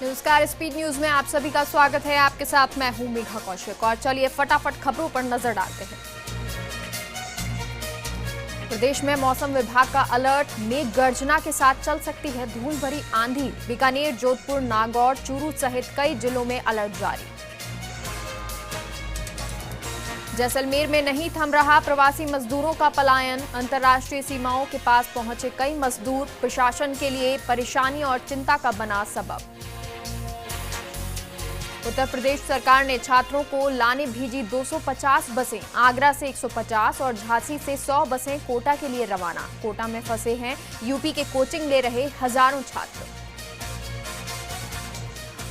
नमस्कार, speed news में आप सभी का स्वागत है। आपके साथ मैं हूं मेघा कौशिक और चलिए फटाफट खबरों पर नजर डालते हैं। प्रदेश में मौसम विभाग का अलर्ट, मेघ गर्जना के साथ चल सकती है धूल भरी आंधी। बीकानेर, जोधपुर, नागौर, चूरू सहित कई जिलों में अलर्ट जारी। जैसलमेर में नहीं थम रहा प्रवासी मजदूरों का पलायन। अंतर्राष्ट्रीय सीमाओं के पास पहुंचे कई मजदूर प्रशासन के लिए परेशानी और चिंता का बना सबब। उत्तर प्रदेश सरकार ने छात्रों को लाने भेजी 250 बसें। आगरा से 150 और झांसी से 100 बसें कोटा के लिए रवाना। कोटा में फंसे हैं यूपी के कोचिंग ले रहे हजारों छात्र।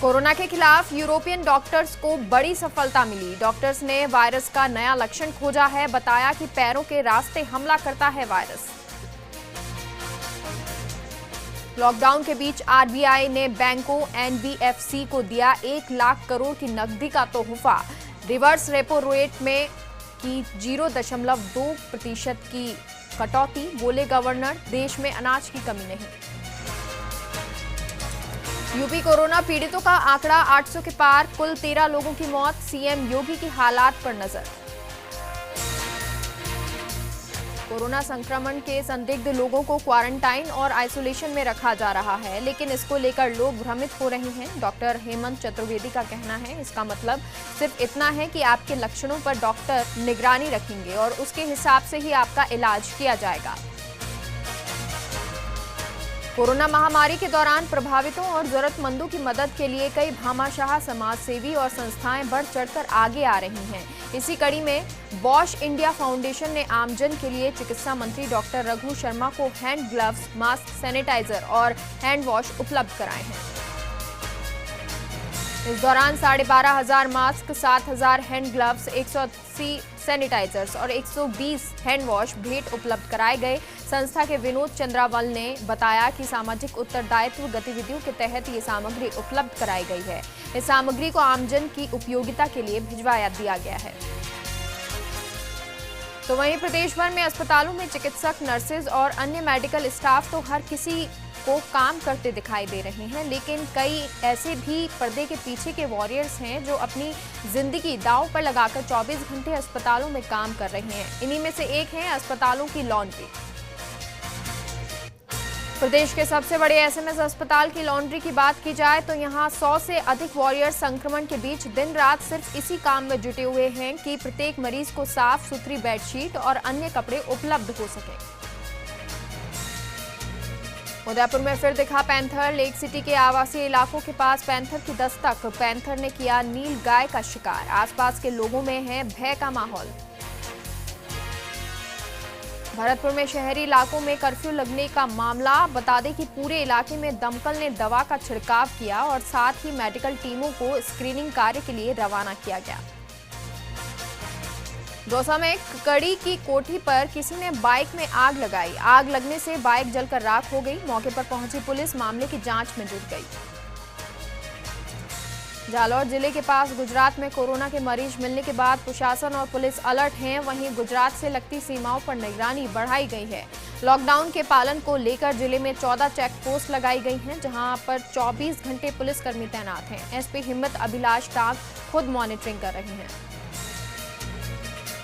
कोरोना के खिलाफ यूरोपियन डॉक्टर्स को बड़ी सफलता मिली। डॉक्टर्स ने वायरस का नया लक्षण खोजा है। बताया कि पैरों के रास्ते हमला करता है वायरस। लॉकडाउन के बीच आरबीआई ने बैंकों एनबीएफसी को दिया 1 लाख करोड़ की नकदी का तोहफा। रिवर्स रेपो रेट में की 0.2% की कटौती। बोले गवर्नर, देश में अनाज की कमी नहीं। यूपी कोरोना पीड़ितों का आंकड़ा 800 के पार, कुल 13 लोगों की मौत। सीएम योगी की हालात पर नजर। कोरोना संक्रमण के संदिग्ध लोगों को क्वारंटाइन और आइसोलेशन में रखा जा रहा है, लेकिन इसको लेकर लोग भ्रमित हो रहे हैं। डॉक्टर हेमंत चतुर्वेदी का कहना है, इसका मतलब सिर्फ इतना है कि आपके लक्षणों पर डॉक्टर निगरानी रखेंगे और उसके हिसाब से ही आपका इलाज किया जाएगा। कोरोना महामारी के दौरान प्रभावितों और जरूरतमंदों की मदद के लिए कई भामाशाह समाजसेवी और संस्थाएं बढ़ चढ़कर आगे आ रही हैं। इसी कड़ी में बॉश इंडिया फाउंडेशन ने आमजन के लिए चिकित्सा मंत्री डॉक्टर रघु शर्मा को हैंड ग्लव्स, मास्क, सैनिटाइजर और हैंड वॉश उपलब्ध कराए हैं। इस दौरान 12,500 मास्क, 7,000 हैंड ग्लव्स, 180 सैनिटाइजर्स और 120 हैंड वॉश भेंट उपलब्ध कराए गए। संस्था के विनोद चंद्रावल ने बताया कि सामाजिक उत्तरदायित्व गतिविधियों के तहत ये सामग्री उपलब्ध कराई गई है। इस सामग्री को आमजन की उपयोगिता के लिए भिजवा दिया गया है। तो वहीं प्रदेश भर में अस्पतालों में चिकित्सक, नर्सेज और अन्य मेडिकल स्टाफ तो हर किसी को काम करते दिखाई दे रहे हैं, लेकिन कई ऐसे भी पर्दे के पीछे के वॉरियर्स हैं जो अपनी जिंदगी दांव पर लगाकर 24 घंटे अस्पतालों में काम कर रहे हैं। इन्हीं में से एक है अस्पतालों की लॉन्ड्री। प्रदेश के सबसे बड़े एसएमएस अस्पताल की लॉन्ड्री की बात की जाए तो यहां 100 से अधिक वॉरियर्स संक्रमण के बीच दिन रात सिर्फ इसी काम में जुटे हुए हैं कि प्रत्येक मरीज को साफ सुथरी बेडशीट और अन्य कपड़े उपलब्ध हो सके। उदयपुर में फिर दिखा पैंथर। लेक सिटी के आवासीय इलाकों के पास पैंथर की दस्तक। पैंथर ने किया नील गाय का शिकार। आसपास के लोगों में है भय का माहौल। भरतपुर में शहरी इलाकों में कर्फ्यू लगने का मामला। बता दें कि पूरे इलाके में दमकल ने दवा का छिड़काव किया और साथ ही मेडिकल टीमों को स्क्रीनिंग कार्य के लिए रवाना किया गया। दौसा में कड़ी की कोठी पर किसी ने बाइक में आग लगाई। आग लगने से बाइक जलकर राख हो गई। मौके पर पहुंची पुलिस मामले की जांच में जुट गई। जालौर जिले के पास गुजरात में कोरोना के मरीज मिलने के बाद प्रशासन और पुलिस अलर्ट हैं। वहीं गुजरात से लगती सीमाओं पर निगरानी बढ़ाई गई है। लॉकडाउन के पालन को लेकर जिले में 14 चेक पोस्ट लगाई गई हैं, जहां पर 24 घंटे पुलिसकर्मी तैनात हैं। एसपी हिम्मत अभिलाष टाग खुद मॉनिटरिंग कर रहे हैं।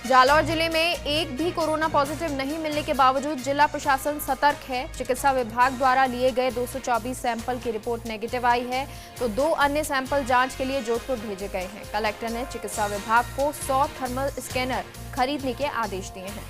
जालौर जिले में एक भी कोरोना पॉजिटिव नहीं मिलने के बावजूद जिला प्रशासन सतर्क है। चिकित्सा विभाग द्वारा लिए गए 224 सैंपल की रिपोर्ट नेगेटिव आई है, तो 2 अन्य सैंपल जांच के लिए जोधपुर भेजे गए हैं। कलेक्टर ने चिकित्सा विभाग को 100 थर्मल स्कैनर खरीदने के आदेश दिए हैं।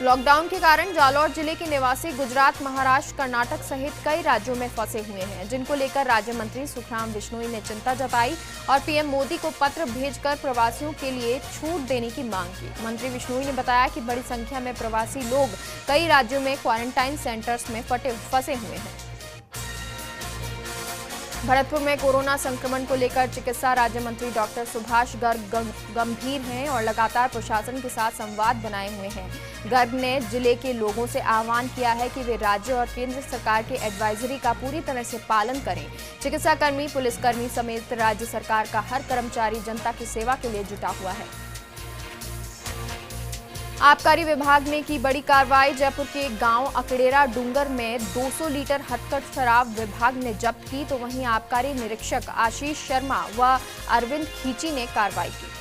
लॉकडाउन के कारण जालौर जिले के निवासी गुजरात, महाराष्ट्र, कर्नाटक सहित कई राज्यों में फंसे हुए हैं, जिनको लेकर राज्य मंत्री सुखराम बिश्नोई ने चिंता जताई और पीएम मोदी को पत्र भेजकर प्रवासियों के लिए छूट देने की मांग की। मंत्री बिश्नोई ने बताया कि बड़ी संख्या में प्रवासी लोग कई राज्यों में क्वारंटाइन सेंटर्स में फंसे हुए हैं। भरतपुर में कोरोना संक्रमण को लेकर चिकित्सा राज्य मंत्री डॉक्टर सुभाष गर्ग गंभीर हैं और लगातार प्रशासन के साथ संवाद बनाए हुए हैं। गर्ग ने जिले के लोगों से आह्वान किया है कि वे राज्य और केंद्र सरकार के एडवाइजरी का पूरी तरह से पालन करें। चिकित्साकर्मी, पुलिसकर्मी समेत राज्य सरकार का हर कर्मचारी जनता की सेवा के लिए जुटा हुआ है। आबकारी विभाग ने की बड़ी कार्रवाई। जयपुर के गांव अकड़ेरा डूंगर में 200 लीटर हथकढ़ शराब विभाग ने जब्त की, तो वहीं आबकारी निरीक्षक आशीष शर्मा व अरविंद खींची ने कार्रवाई की।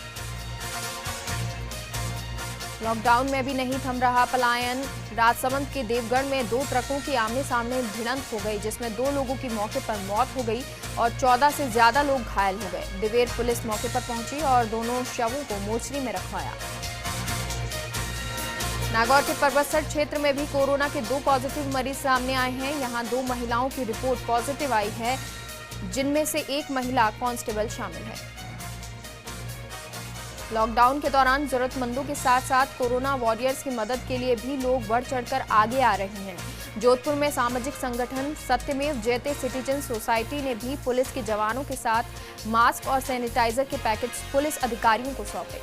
लॉकडाउन में भी नहीं थम रहा पलायन। राजसमंद के देवगढ़ में 2 ट्रकों की आमने सामने भिड़ंत हो गई, जिसमें 2 लोगों की मौके पर मौत हो गई और 14 से ज्यादा लोग घायल हो गए। दिवेर पुलिस मौके पर पहुंची और दोनों शवों को मोर्चरी में रखवाया। नागौर के परबतसर क्षेत्र में भी कोरोना के 2 पॉजिटिव मरीज सामने आए हैं। यहां 2 महिलाओं की रिपोर्ट पॉजिटिव आई है, जिनमें से एक महिला कांस्टेबल शामिल है। लॉकडाउन के दौरान जरूरतमंदों के साथ साथ कोरोना वॉरियर्स की मदद के लिए भी लोग बढ़ चढ़कर आगे आ रहे हैं। जोधपुर में सामाजिक संगठन सत्यमेव जयते सिटीजन सोसाइटी ने भी पुलिस के जवानों के साथ मास्क और सैनिटाइजर के पैकेट्स पुलिस अधिकारियों को सौंपे।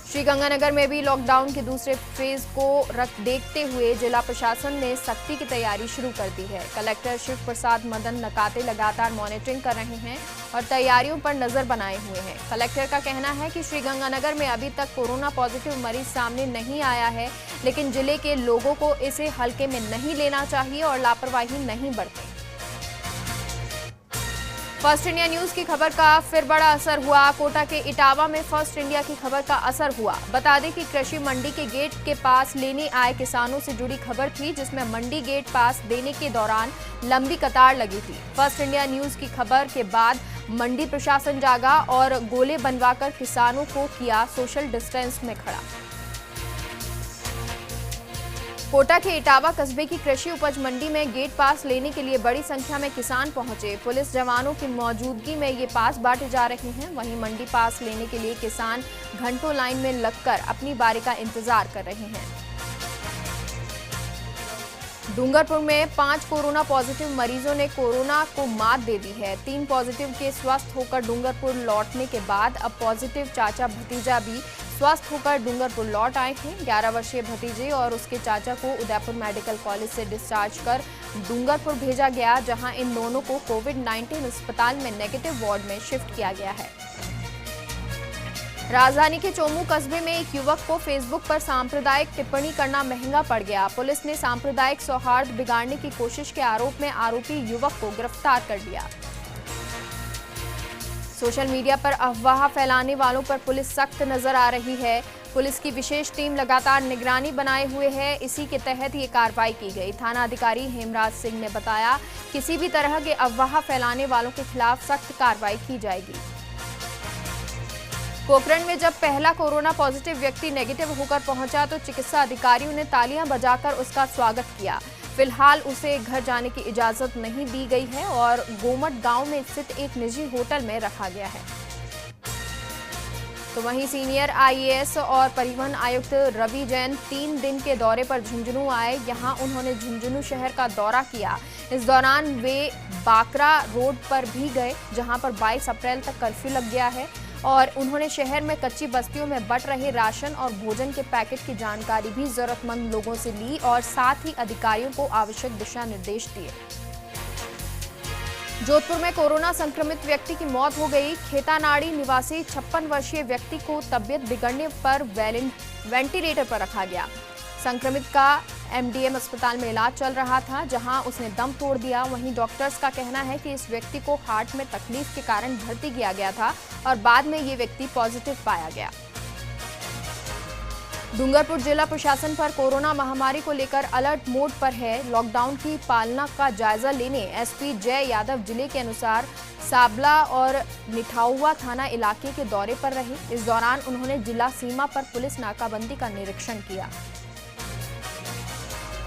श्रीगंगानगर में भी लॉकडाउन के दूसरे फेज को देखते हुए जिला प्रशासन ने सख्ती की तैयारी शुरू कर दी है। कलेक्टर शिव प्रसाद मदन नकाते लगातार मॉनिटरिंग कर रहे हैं और तैयारियों पर नजर बनाए हुए हैं। कलेक्टर का कहना है कि श्रीगंगानगर में अभी तक कोरोना पॉजिटिव मरीज सामने नहीं आया है, लेकिन जिले के लोगों को इसे हल्के में नहीं लेना चाहिए और लापरवाही नहीं बरतें। फर्स्ट इंडिया न्यूज की खबर का फिर बड़ा असर हुआ। कोटा के इटावा में फर्स्ट इंडिया की खबर का असर हुआ। बता दें कि कृषि मंडी के गेट के पास लेने आए किसानों से जुड़ी खबर थी, जिसमें मंडी गेट पास देने के दौरान लंबी कतार लगी थी। फर्स्ट इंडिया न्यूज की खबर के बाद मंडी प्रशासन जागा और गोले बनवाकर किसानों को किया सोशल डिस्टेंस में खड़ा। कोटा के इटावा कस्बे की कृषि उपज मंडी में गेट पास लेने के लिए बड़ी संख्या में किसान पहुंचे। पुलिस जवानों की मौजूदगी में ये पास बांटे जा रहे हैं। वहीं मंडी पास लेने के लिए किसान घंटों लाइन में लगकर अपनी बारी का इंतजार कर रहे हैं। डूंगरपुर में 5 कोरोना पॉजिटिव मरीजों ने कोरोना को मात दे दी है। 3 पॉजिटिव के स्वस्थ होकर डूंगरपुर लौटने के बाद अब पॉजिटिव चाचा भतीजा भी स्वस्थ होकर डूंगरपुर लौट आए हैं। 11 वर्षीय भतीजे और उसके चाचा को उदयपुर मेडिकल कॉलेज से डिस्चार्ज कर डूंगरपुर भेजा गया, जहां इन दोनों को कोविड-19 अस्पताल में नेगेटिव वार्ड में शिफ्ट किया गया है। राजधानी के चोमू कस्बे में एक युवक को फेसबुक पर सांप्रदायिक टिप्पणी करना महंगा पड़ गया। पुलिस ने सांप्रदायिक सौहार्द बिगाड़ने की कोशिश के आरोप में आरोपी युवक को गिरफ्तार कर लिया। सोशल मीडिया पर अफवाह फैलाने वालों पर पुलिस सख्त नजर आ रही है। पुलिस की विशेष टीम लगातार निगरानी बनाए हुए है। इसी के तहत ये कार्रवाई की गई। थाना अधिकारी हेमराज सिंह ने बताया, किसी भी तरह के अफवाह फैलाने वालों के खिलाफ सख्त कार्रवाई की जाएगी। पोखरण में जब पहला कोरोना पॉजिटिव व्यक्ति नेगेटिव होकर पहुंचा तो चिकित्सा अधिकारियों ने तालियां बजाकर उसका स्वागत किया। फिलहाल उसे घर जाने की इजाजत नहीं दी गई है और गोमट गांव में स्थित एक निजी होटल में रखा गया है। तो वहीं सीनियर आईएएस और परिवहन आयुक्त रवि जैन 3 दिन के दौरे पर झुंझुनू आए। यहां उन्होंने झुंझुनू शहर का दौरा किया। इस दौरान वे बाकरा रोड पर भी गए, जहां पर 22 अप्रैल तक कर्फ्यू लग गया है और उन्होंने शहर में कच्ची बस्तियों में बंट रहे राशन और भोजन के पैकेट की जानकारी भी जरूरतमंद लोगों से ली और साथ ही अधिकारियों को आवश्यक दिशा निर्देश दिए। जोधपुर में कोरोना संक्रमित व्यक्ति की मौत हो गई। खेतानाड़ी निवासी 56 वर्षीय व्यक्ति को तबियत बिगड़ने पर वेंटिलेटर पर रखा गया। संक्रमित का एमडीएम अस्पताल में इलाज चल रहा था, जहां उसने दम तोड़ दिया। वहीं डॉक्टर्स का कहना है कि इस व्यक्ति को हार्ट में तकलीफ के कारण भर्ती किया गया था और बाद में ये व्यक्ति पॉजिटिव पाया गया। डूंगरपुर जिला प्रशासन पर कोरोना महामारी को लेकर अलर्ट मोड पर है। लॉकडाउन की पालना का जायजा लेने एसपी जय यादव जिले के अनुसार साबला और निठाउवा थाना इलाके के दौरे पर रहे। इस दौरान उन्होंने जिला सीमा पर पुलिस नाकाबंदी का निरीक्षण किया।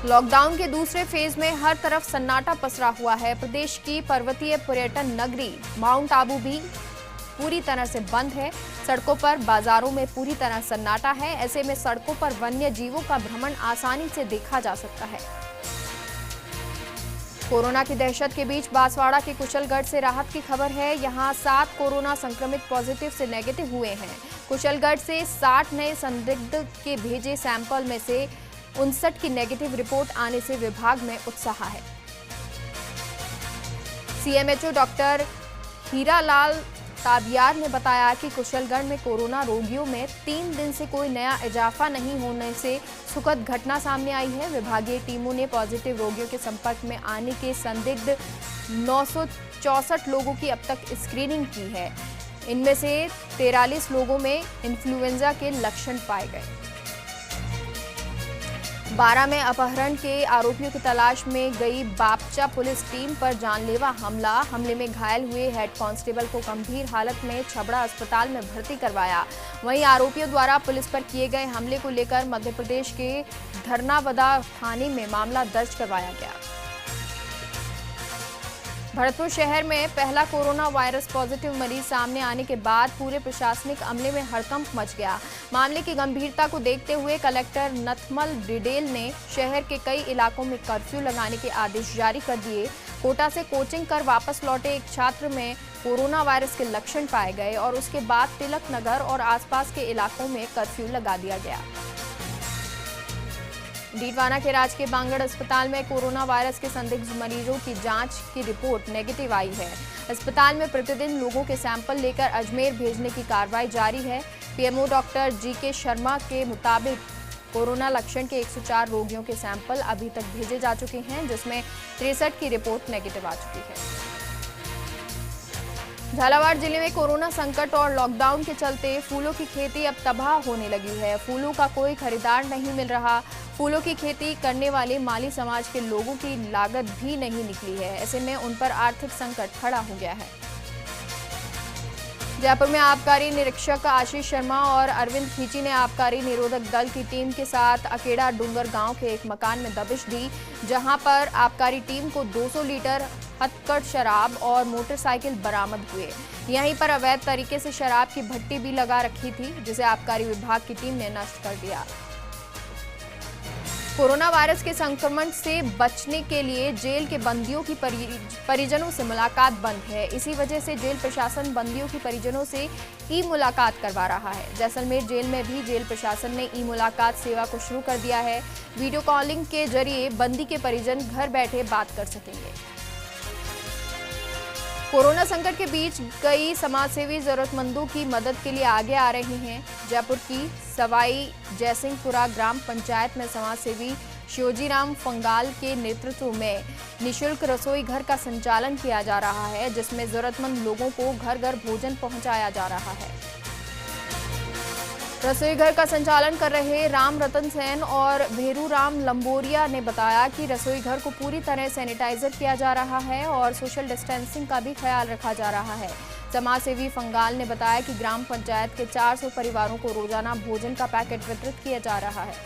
लॉकडाउन के दूसरे फेज में हर तरफ सन्नाटा पसरा हुआ है। प्रदेश की पर्वतीय पर्यटन नगरी माउंट आबू भी पूरी तरह से बंद है। सड़कों पर, बाजारों में पूरी तरह सन्नाटा है। ऐसे में सड़कों पर वन्य जीवों का भ्रमण आसानी से देखा जा सकता है। कोरोना की दहशत के बीच बांसवाड़ा के कुशलगढ़ से राहत की खबर है। यहां 7 कोरोना संक्रमित पॉजिटिव से नेगेटिव हुए हैं। कुशलगढ़ से 60 नए संदिग्ध के भेजे सैंपल में से 59 की नेगेटिव रिपोर्ट आने से विभाग में उत्साह है। सीएमएचओ डॉक्टर हीरालाल ताबियार ने बताया कि कुशलगढ़ में कोरोना रोगियों में 3 दिन से कोई नया इजाफा नहीं होने से सुखद घटना सामने आई है। विभागीय टीमों ने पॉजिटिव रोगियों के संपर्क में आने के संदिग्ध 964 लोगों की अब तक स्क्रीनिंग की है। इनमें से 43 लोगों में इन्फ्लुएंजा के लक्षण पाए गए। 12 में अपहरण के आरोपियों की तलाश में गई बापचा पुलिस टीम पर जानलेवा हमले में घायल हुए हेड कांस्टेबल को गंभीर हालत में छबड़ा अस्पताल में भर्ती करवाया। वहीं आरोपियों द्वारा पुलिस पर किए गए हमले को लेकर मध्य प्रदेश के धरनावदा थाने में मामला दर्ज करवाया गया। भरतपुर शहर में पहला कोरोना वायरस पॉजिटिव मरीज सामने आने के बाद पूरे प्रशासनिक अमले में हड़कंप मच गया। मामले की गंभीरता को देखते हुए कलेक्टर नथमल डिडेल ने शहर के कई इलाकों में कर्फ्यू लगाने के आदेश जारी कर दिए। कोटा से कोचिंग कर वापस लौटे एक छात्र में कोरोना वायरस के लक्षण पाए गए और उसके बाद तिलक नगर और आसपास के इलाकों में कर्फ्यू लगा दिया गया। डीडवाना के राजकीय बांगड़ अस्पताल में कोरोना वायरस के संदिग्ध मरीजों की जांच की रिपोर्ट नेगेटिव आई है। अस्पताल में प्रतिदिन लोगों के सैंपल लेकर अजमेर भेजने की कार्रवाई जारी है। पीएमओ डॉक्टर जीके शर्मा के मुताबिक कोरोना लक्षण के 104 रोगियों के सैंपल अभी तक भेजे जा चुके हैं, जिसमें 63 की रिपोर्ट नेगेटिव आ चुकी है। झालावाड़ जिले में कोरोना संकट और लॉकडाउन के चलते फूलों की खेती अब तबाह होने लगी है। फूलों का कोई खरीदार नहीं मिल रहा। फूलों की खेती करने वाले माली समाज के लोगों की लागत भी नहीं निकली है। ऐसे में उन पर आर्थिक संकट खड़ा हो गया है। जयपुर में आबकारी निरीक्षक आशीष शर्मा और अरविंद खींची ने आबकारी निरोधक दल की टीम के साथ अकेड़ा डूंगर गांव के एक मकान में दबिश दी, जहां पर आबकारी टीम को 200 लीटर हथकढ़ शराब और मोटरसाइकिल बरामद हुए। यहीं पर अवैध तरीके से शराब की भट्टी भी लगा रखी थी, जिसे आबकारी विभाग की टीम ने नष्ट कर दिया। कोरोना वायरस के संक्रमण से बचने के लिए जेल के बंदियों की परिजनों से मुलाकात बंद है। इसी वजह से जेल प्रशासन बंदियों की परिजनों से ई मुलाकात करवा रहा है। जैसलमेर जेल में भी जेल प्रशासन ने ई मुलाकात सेवा को शुरू कर दिया है। वीडियो कॉलिंग के जरिए बंदी के परिजन घर बैठे बात कर सकेंगे। कोरोना संकट के बीच कई समाजसेवी जरूरतमंदों की मदद के लिए आगे आ रहे हैं। जयपुर की सवाई जयसिंहपुरा ग्राम पंचायत में समाजसेवी शिवजीराम फंगाल के नेतृत्व में निःशुल्क रसोई घर का संचालन किया जा रहा है, जिसमें जरूरतमंद लोगों को घर घर भोजन पहुंचाया जा रहा है। रसोई घर का संचालन कर रहे राम रतन सेन और भेरू राम लंबोरिया ने बताया कि रसोई घर को पूरी तरह सैनिटाइजर किया जा रहा है और सोशल डिस्टेंसिंग का भी ख्याल रखा जा रहा है। समाजसेवी फंगाल ने बताया कि ग्राम पंचायत के 400 परिवारों को रोजाना भोजन का पैकेट वितरित किया जा रहा है।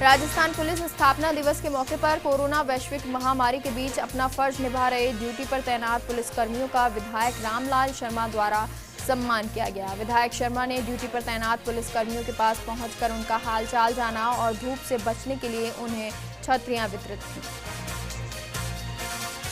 राजस्थान पुलिस स्थापना दिवस के मौके पर कोरोना वैश्विक महामारी के बीच अपना फर्ज निभा रहे ड्यूटी पर तैनात पुलिसकर्मियों का विधायक रामलाल शर्मा द्वारा सम्मान किया गया। विधायक शर्मा ने ड्यूटी पर तैनात पुलिसकर्मियों के पास पहुंचकर उनका हालचाल जाना और धूप से बचने के लिए उन्हें छतरियां वितरित की।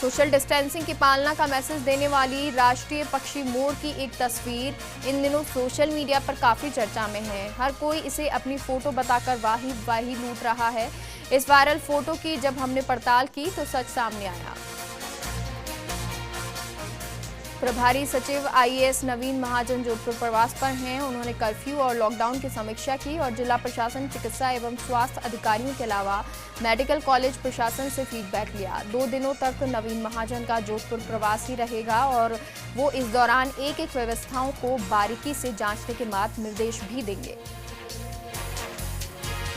सोशल डिस्टेंसिंग की पालना का मैसेज देने वाली राष्ट्रीय पक्षी मोर की एक तस्वीर इन दिनों सोशल मीडिया पर काफी चर्चा में है। हर कोई इसे अपनी फोटो बताकर वाही लूट रहा है। इस वायरल फोटो की जब हमने पड़ताल की तो सच सामने आया। प्रभारी सचिव आईएएस नवीन महाजन जोधपुर प्रवास पर हैं। उन्होंने कर्फ्यू और लॉकडाउन की समीक्षा की और जिला प्रशासन, चिकित्सा एवं स्वास्थ्य अधिकारियों के अलावा मेडिकल कॉलेज प्रशासन से फीडबैक लिया। 2 दिनों तक नवीन महाजन का जोधपुर प्रवास ही रहेगा और वो इस दौरान एक-एक व्यवस्थाओं को बारीकी से जांचने के बाद निर्देश भी देंगे।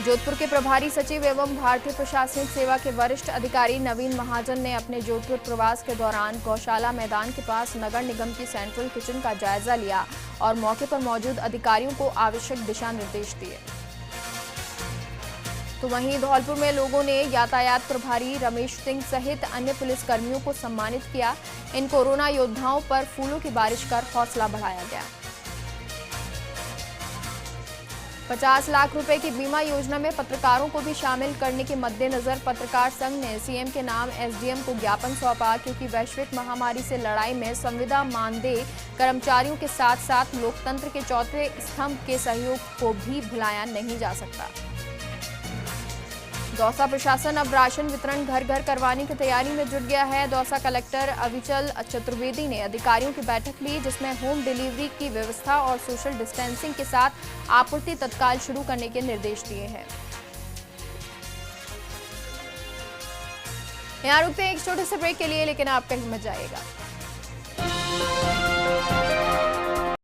जोधपुर के प्रभारी सचिव एवं भारतीय प्रशासनिक सेवा के वरिष्ठ अधिकारी नवीन महाजन ने अपने जोधपुर प्रवास के दौरान गौशाला मैदान के पास नगर निगम की सेंट्रल किचन का जायजा लिया और मौके पर मौजूद अधिकारियों को आवश्यक दिशा निर्देश दिए। तो वहीं धौलपुर में लोगों ने यातायात प्रभारी रमेश सिंह सहित अन्य पुलिसकर्मियों को सम्मानित किया। इन कोरोना योद्धाओं पर फूलों की बारिश कर हौसला बढ़ाया गया। 50 लाख रुपए की बीमा योजना में पत्रकारों को भी शामिल करने के मद्देनजर पत्रकार संघ ने सीएम के नाम एसडीएम को ज्ञापन सौंपा, क्योंकि वैश्विक महामारी से लड़ाई में संविदा मानदेय कर्मचारियों के साथ साथ लोकतंत्र के चौथे स्तंभ के सहयोग को भी भुलाया नहीं जा सकता। दौसा प्रशासन अब राशन वितरण घर घर करवाने की तैयारी में जुट गया है। दौसा कलेक्टर अविचल चतुर्वेदी ने अधिकारियों की बैठक ली, जिसमें होम डिलीवरी की व्यवस्था और सोशल डिस्टेंसिंग के साथ आपूर्ति तत्काल शुरू करने के निर्देश दिए हैं। यहाँ रुकते हैं एक छोटे से ब्रेक के लिए, लेकिन आप कहीं मत जाइएगा।